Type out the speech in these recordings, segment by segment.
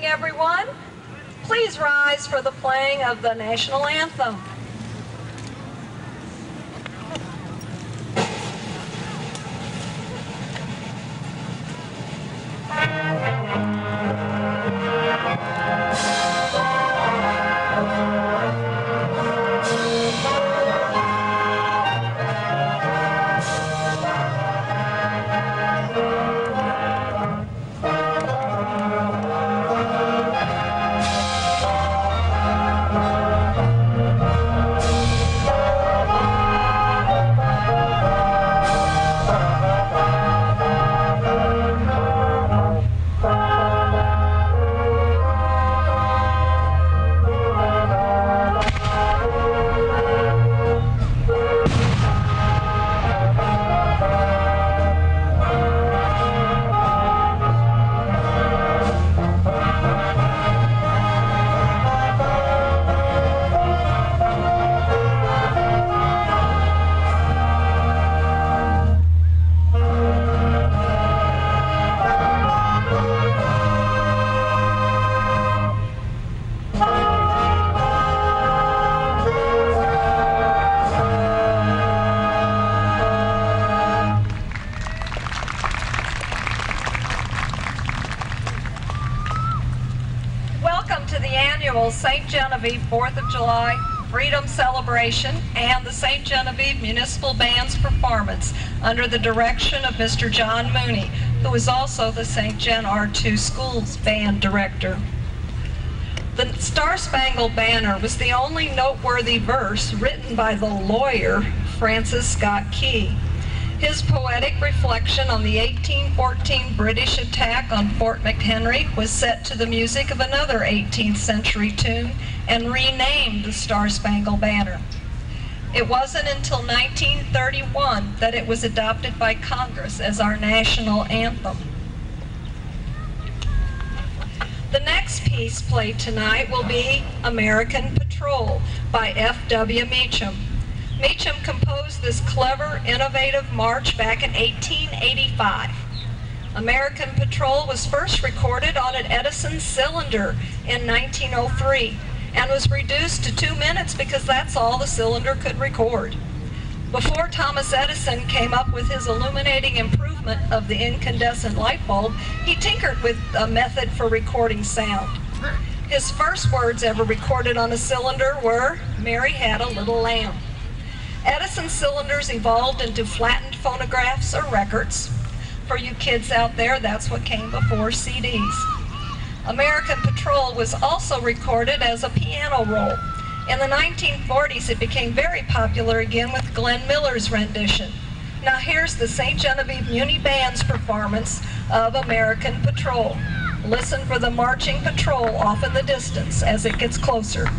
everyone. Please rise for the playing of the national anthem. St. Genevieve 4th of July Freedom Celebration and the St. Genevieve Municipal Band's performance under the direction of Mr. John Mooney, who is also the St. Gen R2 Schools Band Director. The Star-Spangled Banner was the only noteworthy verse written by the lawyer Francis Scott Key. His poetic reflection on the 1814 British attack on Fort McHenry was set to the music of another 18th century tune and renamed the Star-Spangled Banner. It wasn't until 1931 that it was adopted by Congress as our national anthem. The next piece played tonight will be American Patrol by F.W. Meacham. Meacham composed this clever, innovative march back in 1885. American Patrol was first recorded on an Edison cylinder in 1903 and was reduced to 2 minutes because that's all the cylinder could record. Before Thomas Edison came up with his illuminating improvement of the incandescent light bulb, he tinkered with a method for recording sound. His first words ever recorded on a cylinder were, "Mary had a little lamb." Edison cylinders evolved into flattened phonographs or records. For you kids out there, that's what came before CDs. American Patrol was also recorded as a piano roll. In the 1940s, it became very popular again with Glenn Miller's rendition. Now here's the St. Genevieve Muni Band's performance of American Patrol. Listen for the marching patrol off in the distance as it gets closer.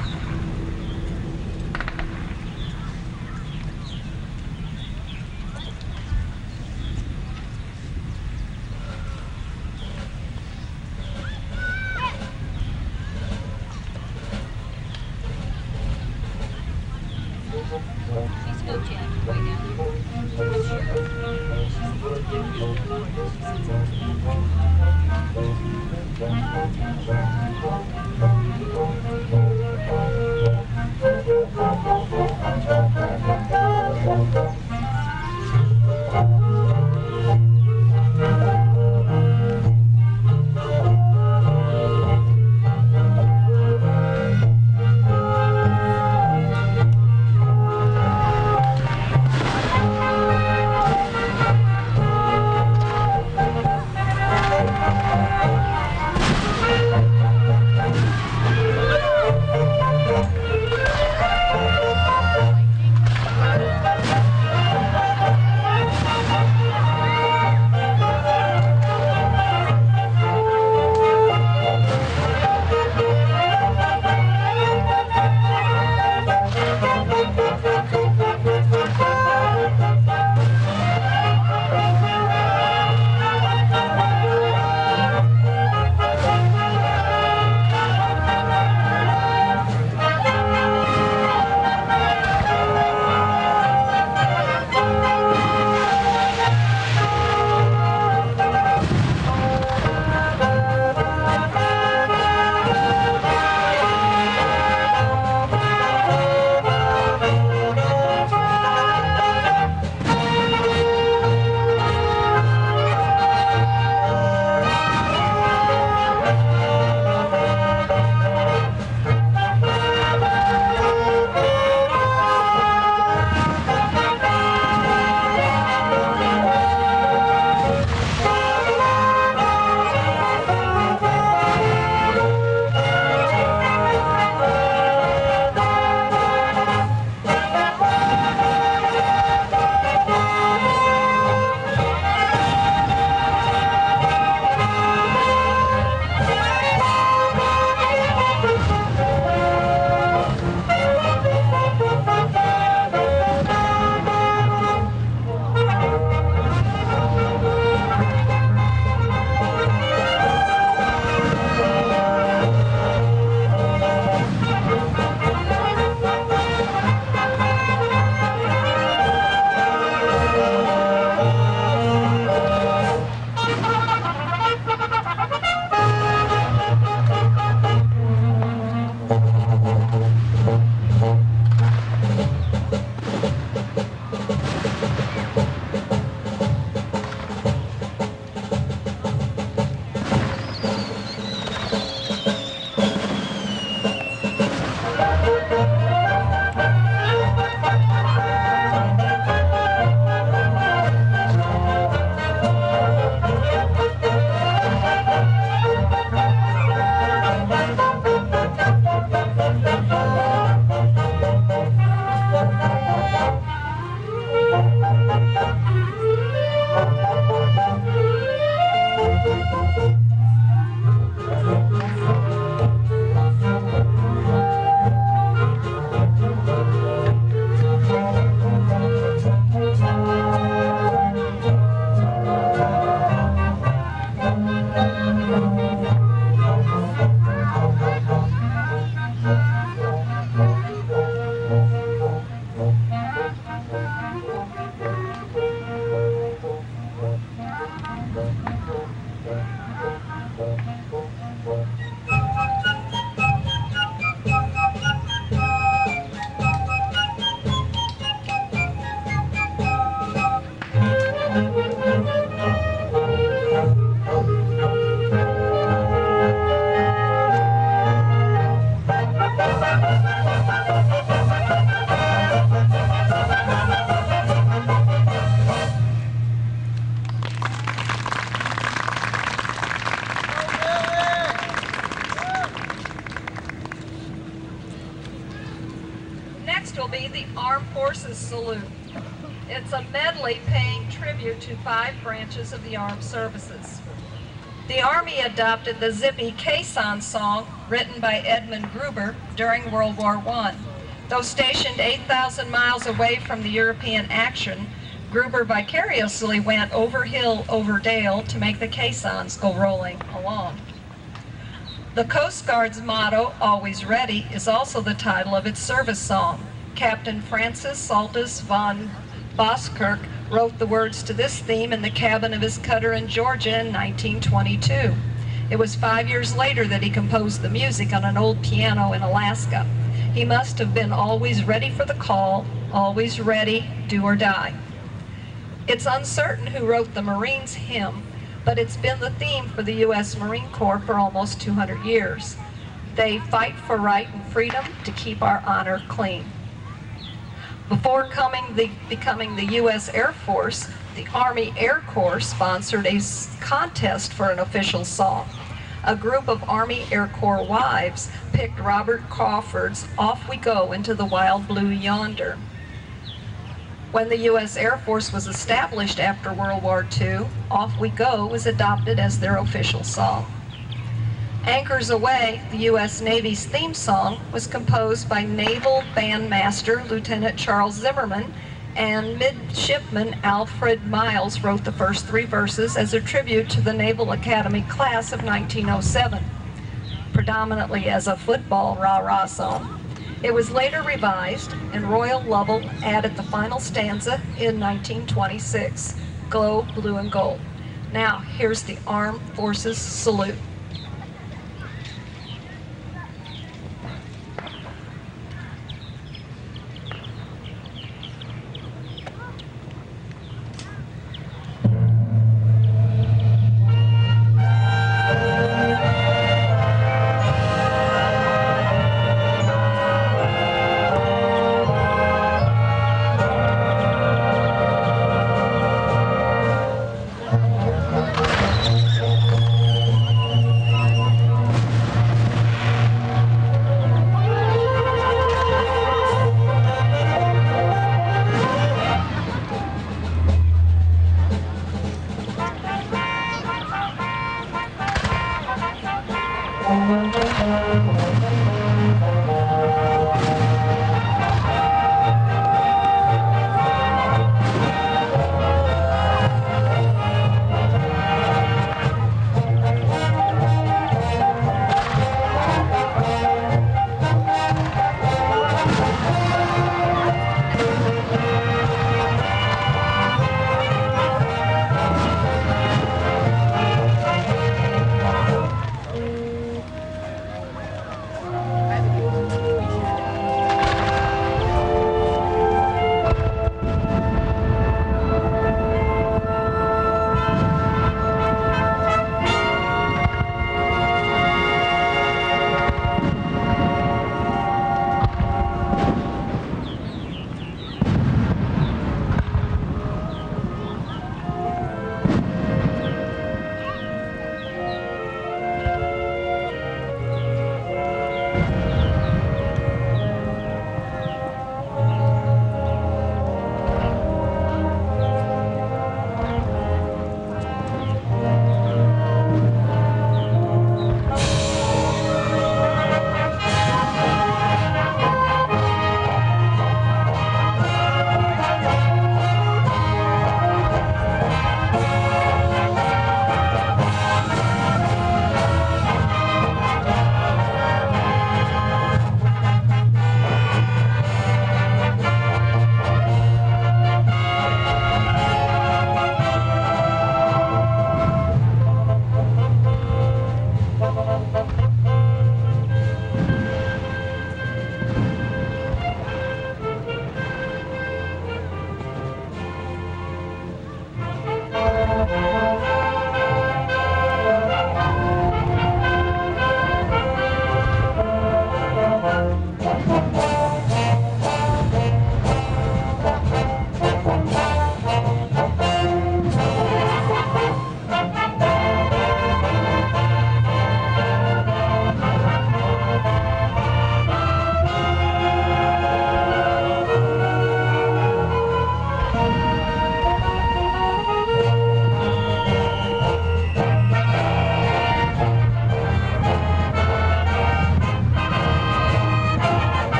be the Armed Forces Salute. It's a medley paying tribute to 5 branches of the armed services. The Army adopted the Zippy Caisson song, written by Edmund Gruber during World War I. Though stationed 8,000 miles away from the European action, Gruber vicariously went over hill, over dale to make the caissons go rolling along. The Coast Guard's motto, Always Ready, is also the title of its service song. Captain Francis Saltus von Boskirk wrote the words to this theme in the cabin of his cutter in Georgia in 1922. It was 5 years later that he composed the music on an old piano in Alaska. He must have been always ready for the call, always ready, do or die. It's uncertain who wrote the Marines hymn, but it's been the theme for the U.S. Marine Corps for almost 200 years. They fight for right and freedom to keep our honor clean. Before becoming the U.S. Air Force, the Army Air Corps sponsored a contest for an official song. A group of Army Air Corps wives picked Robert Crawford's Off We Go into the Wild Blue Yonder. When the U.S. Air Force was established after World War II, Off We Go was adopted as their official song. Anchors Aweigh, the U.S. Navy's theme song, was composed by Naval Bandmaster Lieutenant Charles Zimmerman, and Midshipman Alfred Miles wrote the first 3 verses as a tribute to the Naval Academy class of 1907, predominantly as a football rah-rah song. It was later revised, and Royal Lovell added the final stanza in 1926, Glow Blue and Gold. Now, here's the Armed Forces Salute.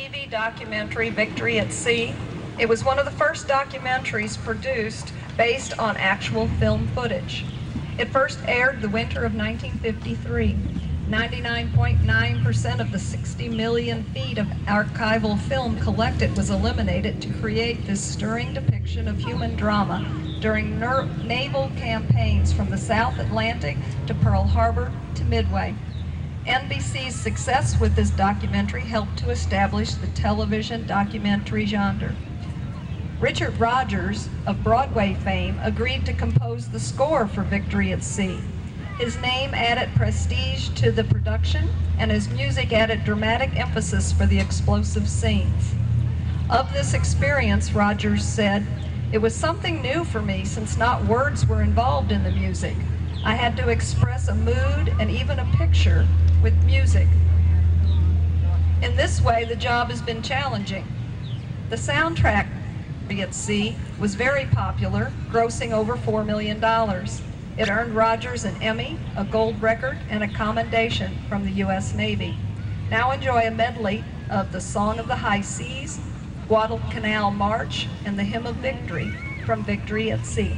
TV documentary, Victory at Sea. It was one of the first documentaries produced based on actual film footage. It first aired the winter of 1953. 99.9% of the 60 million feet of archival film collected was eliminated to create this stirring depiction of human drama during naval campaigns from the South Atlantic to Pearl Harbor to Midway. NBC's success with this documentary helped to establish the television documentary genre. Richard Rodgers, of Broadway fame, agreed to compose the score for Victory at Sea. His name added prestige to the production, and his music added dramatic emphasis for the explosive scenes. Of this experience, Rodgers said, "It was something new for me since not words were involved in the music. I had to express a mood and even a picture with music. In this way, the job has been challenging." The soundtrack at Sea was very popular, grossing over $4 million. It earned Rodgers an Emmy, a gold record, and a commendation from the U.S. Navy. Now enjoy a medley of the Song of the High Seas, Guadalcanal March, and the Hymn of Victory from Victory at Sea.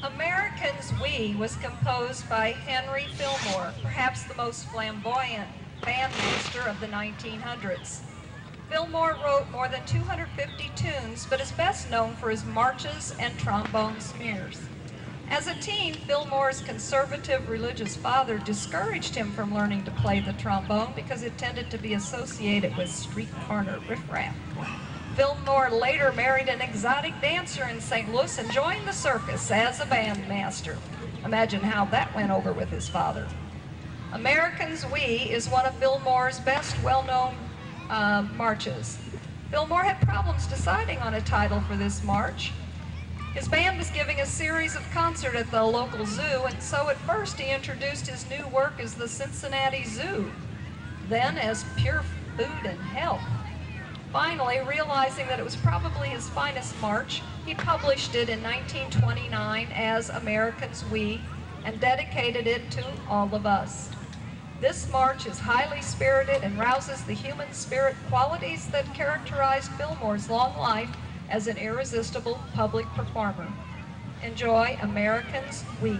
Americans We was composed by Henry Fillmore, perhaps the most flamboyant bandmaster of the 1900s. Fillmore wrote more than 250 tunes, but is best known for his marches and trombone smears. As a teen, Fillmore's conservative religious father discouraged him from learning to play the trombone because it tended to be associated with street corner riffraff. Fillmore later married an exotic dancer in St. Louis and joined the circus as a bandmaster. Imagine how that went over with his father. Americans We is one of Fillmore's best well-known marches. Fillmore had problems deciding on a title for this march. His band was giving a series of concerts at the local zoo, and so at first he introduced his new work as the Cincinnati Zoo, then as Pure Food and Health. Finally, realizing that it was probably his finest march, he published it in 1929 as Americans We and dedicated it to all of us. This march is highly spirited and rouses the human spirit qualities that characterized Fillmore's long life as an irresistible public performer. Enjoy Americans We.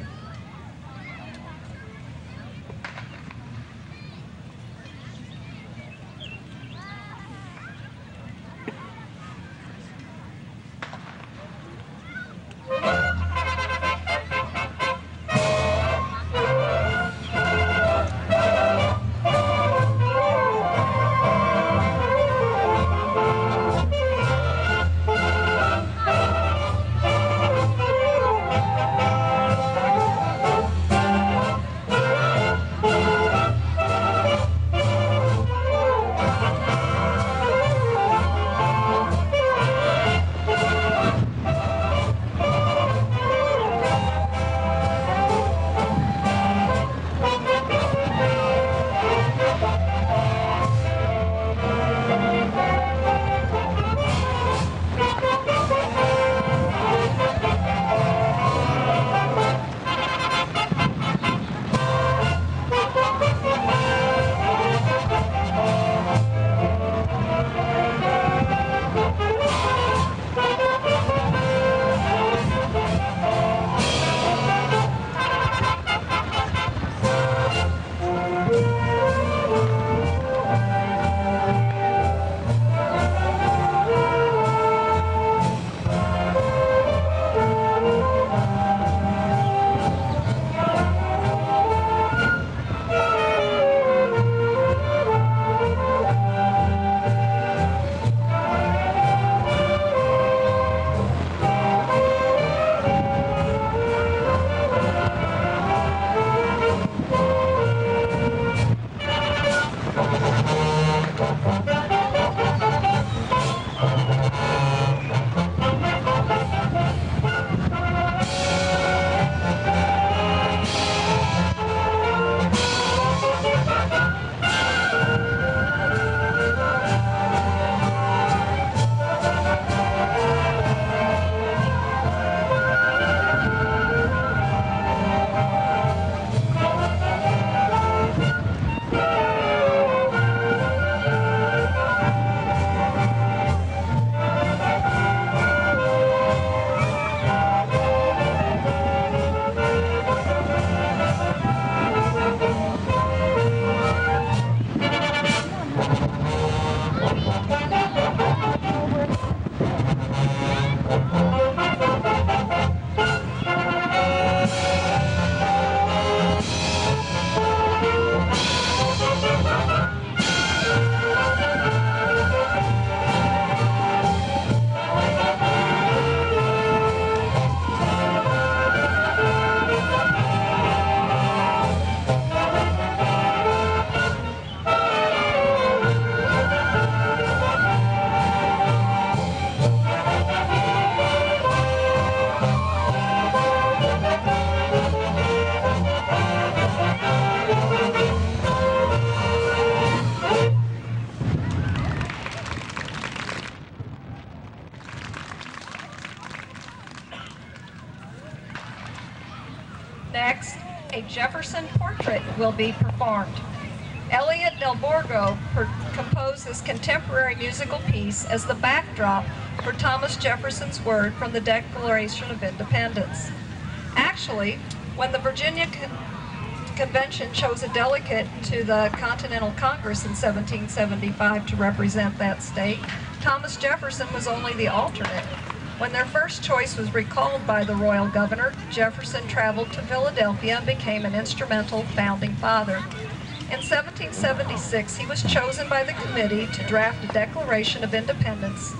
Next, a Jefferson portrait will be performed. Elliot Del Borgo composed this contemporary musical piece as the backdrop for Thomas Jefferson's word from the Declaration of Independence. Actually, when the Virginia Convention chose a delegate to the Continental Congress in 1775 to represent that state, Thomas Jefferson was only the alternate. When their first choice was recalled by the royal governor, Jefferson traveled to Philadelphia and became an instrumental founding father. In 1776, he was chosen by the committee to draft a Declaration of Independence.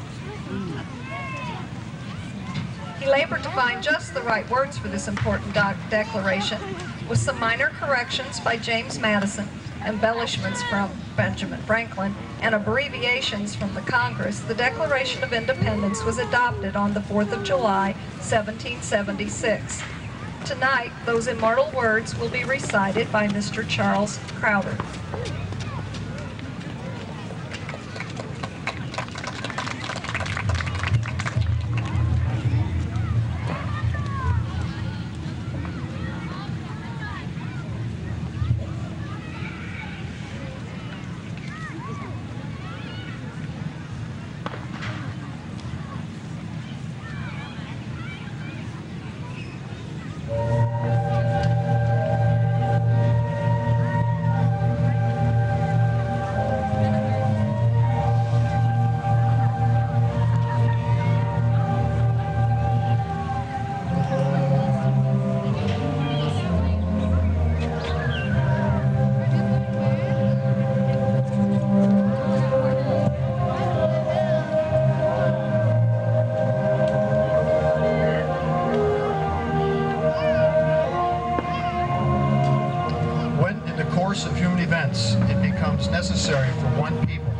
He labored to find just the right words for this important declaration, with some minor corrections by James Madison, embellishments from Benjamin Franklin, and abbreviations from the Congress. The Declaration of Independence was adopted on the 4th of July, 1776. Tonight, those immortal words will be recited by Mr. Charles Crowder. It becomes necessary for one people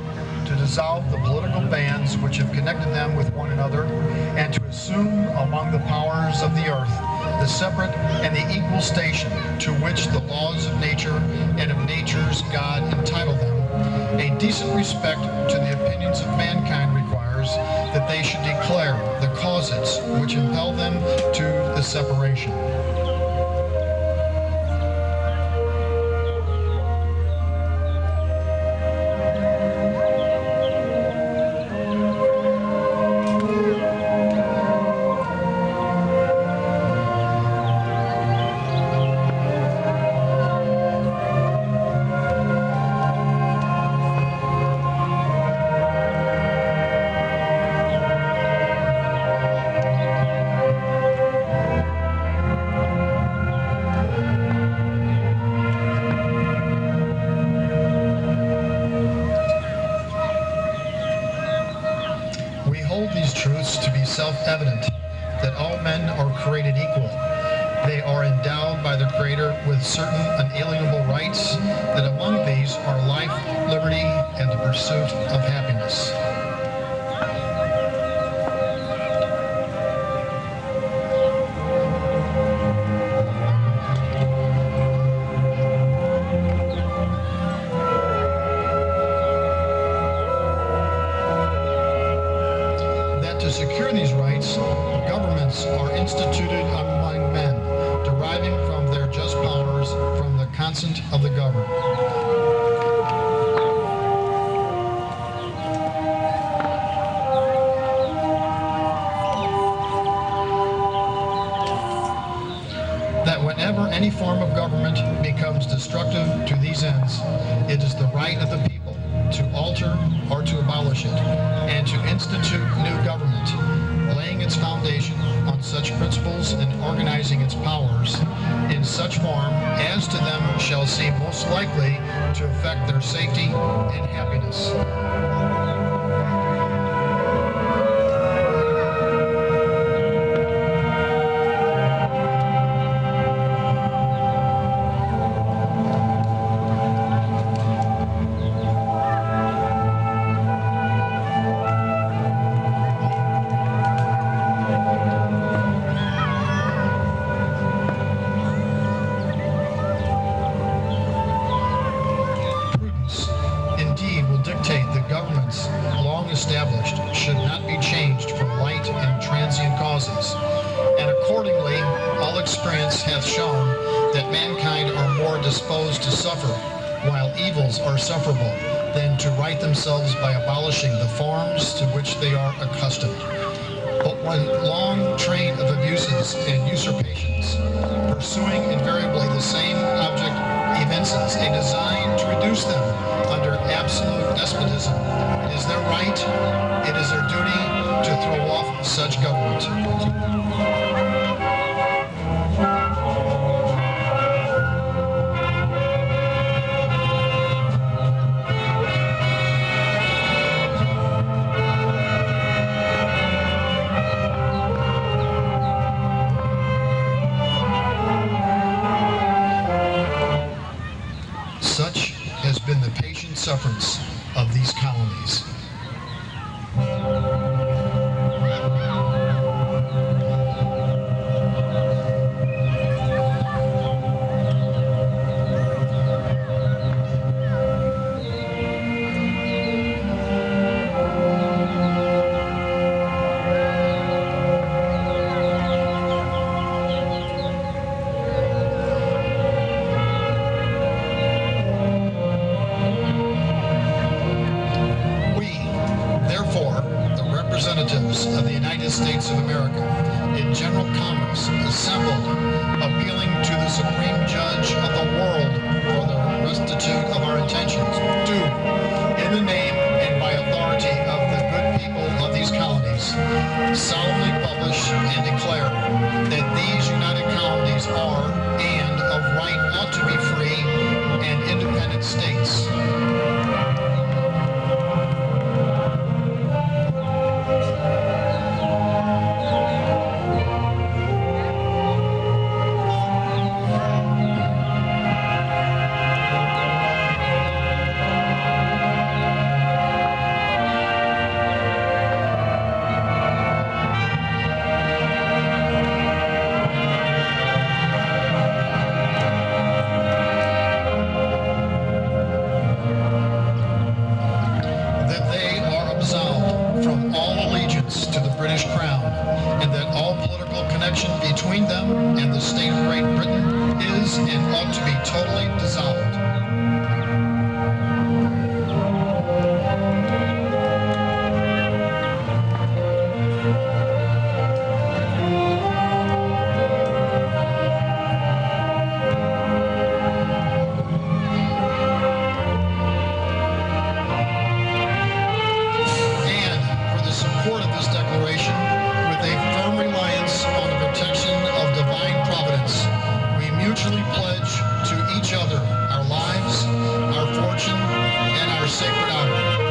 to dissolve the political bands which have connected them with one another and to assume among the powers of the earth the separate and the equal station to which the laws of nature and of nature's God entitle them. A decent respect to the opinions of mankind requires that they should declare the causes which impel them to the separation. Self-evident that all men are created equal. They are endowed by their Creator with certain unalienable rights, that among these are life, liberty, and the pursuit of happiness. To secure these rights, governments are instituted among men, deriving from their just powers from the consent of the governed. That whenever any form of government becomes destructive to these ends, it is the right of the people to alter or to abolish it, and to institute new government, laying its foundation on such principles and organizing its powers in such form as to them shall seem most likely to affect their safety and happiness. Established should not be changed from light and transient causes, and accordingly all experience hath shown that mankind are more disposed to suffer while evils are sufferable than to right themselves by abolishing the forms to which they are accustomed. But when long train of abuses and usurpations pursuing invariably the same object evinces a design to reduce them under absolute despotism. It is their right, it is their duty to throw off such government. Such has been the patient sufferance of these colonies. Representatives of the United States of America in General Congress assembled, appealing to the Supreme Judge of the world for the restitute of our intentions, do, in the name and by authority of the good people of these colonies, solemnly publish and declare that these United Colonies are, and of right ought to be free and independent states. From all allegiance to the British Crown, and that all political connection between them and the state of Great Britain is and ought to be totally dissolved. Mutually pledge to each other our lives, our fortune, and our sacred honor.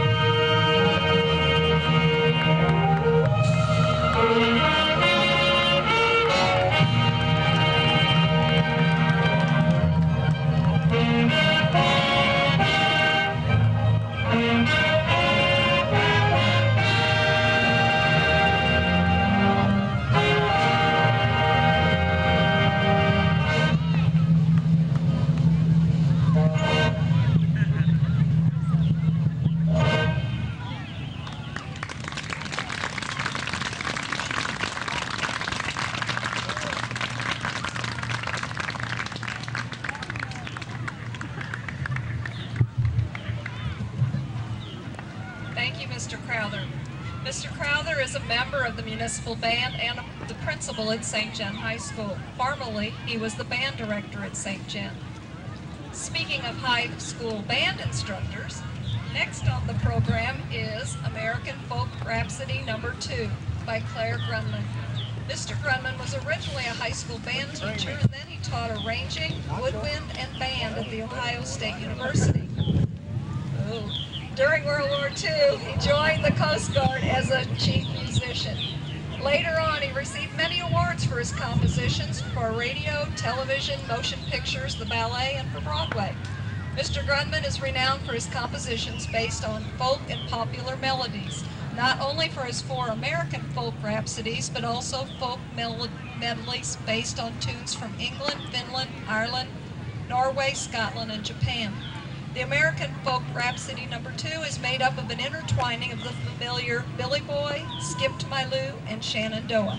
Thank you, Mr. Crowther. Mr. Crowther is a member of the Municipal Band and the principal at St. John High School. Formerly, he was the band director at St. John. Speaking of high school band instructors, next on the program is American Folk Rhapsody No. 2 by Claire Grunman. Mr. Grunman was originally a high school band teacher, and then he taught arranging, woodwind, and band at The Ohio State University. Oh. During World War II, he joined the Coast Guard as a chief musician. Later on, he received many awards for his compositions for radio, television, motion pictures, the ballet, and for Broadway. Mr. Grunman is renowned for his compositions based on folk and popular melodies, not only for his 4 American folk rhapsodies, but also folk medleys based on tunes from England, Finland, Ireland, Norway, Scotland, and Japan. The American Folk Rhapsody No. 2 is made up of an intertwining of the familiar Billy Boy, Skip to My Lou, and Shenandoah.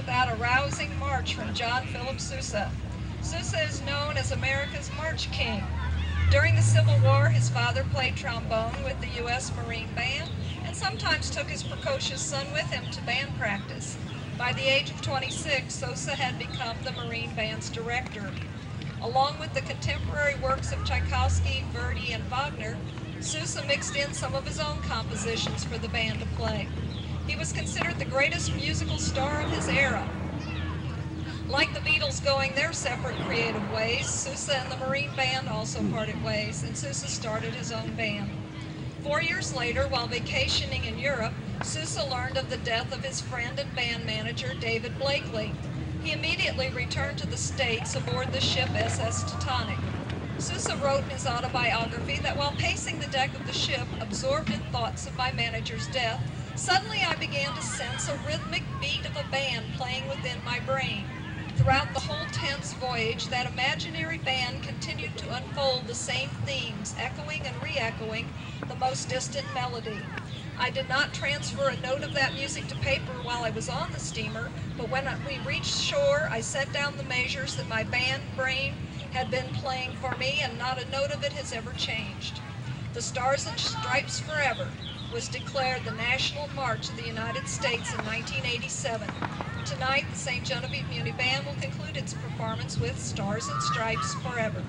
without a rousing march from John Philip Sousa. Sousa is known as America's March King. During the Civil War, his father played trombone with the U.S. Marine Band and sometimes took his precocious son with him to band practice. By the age of 26, Sousa had become the Marine Band's director. Along with the contemporary works of Tchaikovsky, Verdi, and Wagner, Sousa mixed in some of his own compositions for the band to play. He was considered the greatest musical star of his era. Like the Beatles going their separate creative ways, Sousa and the Marine Band also parted ways, and Sousa started his own band. 4 years later, while vacationing in Europe, Sousa learned of the death of his friend and band manager, David Blakely. He immediately returned to the States aboard the ship SS Titanic. Sousa wrote in his autobiography that while pacing the deck of the ship, absorbed in thoughts of my manager's death, suddenly I began to sense a rhythmic beat of a band playing within my brain. Throughout the whole tense voyage, that imaginary band continued to unfold the same themes, echoing and re-echoing the most distant melody. I did not transfer a note of that music to paper while I was on the steamer, but when we reached shore, I set down the measures that my band brain had been playing for me, and not a note of it has ever changed. The Stars and Stripes Forever was declared the National March of the United States in 1987. Tonight, the St. Genevieve Muni Band will conclude its performance with Stars and Stripes Forever.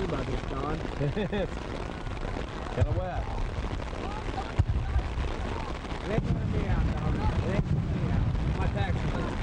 good about this, Don. Kind of wet. It ain't gonna be out, Don. It ain't gonna be out. My tax relief.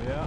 Yeah.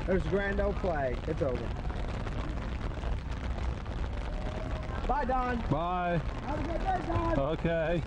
There's the grand old flag. It's over. Bye, Don. Bye. Have a good day, Don. Okay.